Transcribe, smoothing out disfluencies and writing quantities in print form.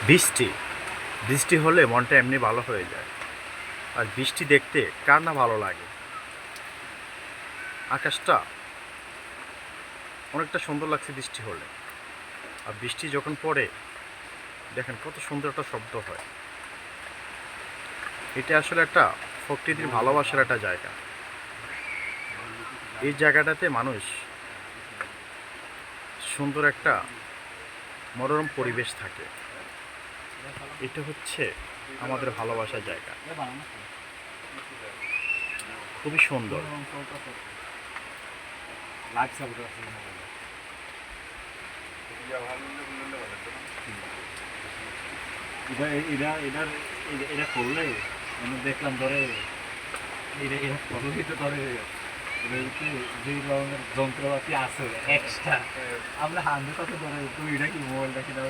বৃষ্টি বৃষ্টি হলে মনটা এমনি ভালো হয়ে যায়। আর বৃষ্টি দেখতে কার না ভালো লাগে। আকাশটা অনেকটা সুন্দর লাগছে বৃষ্টি হলে। আর বৃষ্টি যখন পড়ে দেখেন কত সুন্দর একটা শব্দ হয়। এটা আসলে একটা প্রকৃতির ভালোবাসার একটা জায়গা। এই জায়গাটাতে মানুষ সুন্দর একটা মনোরম পরিবেশ থাকে। এটা হচ্ছে আমাদের ভালোবাসার জায়গা, খুবই সুন্দর। এটা করলে আমি দেখলাম ধরে এটা করলেই তো ধরে যে ধরনের যন্ত্রপাতি আছে এক্সট্রা আমরা হান্ড্রেড সাথে ধরে তুই এটা কি মোবাইলটা কিনা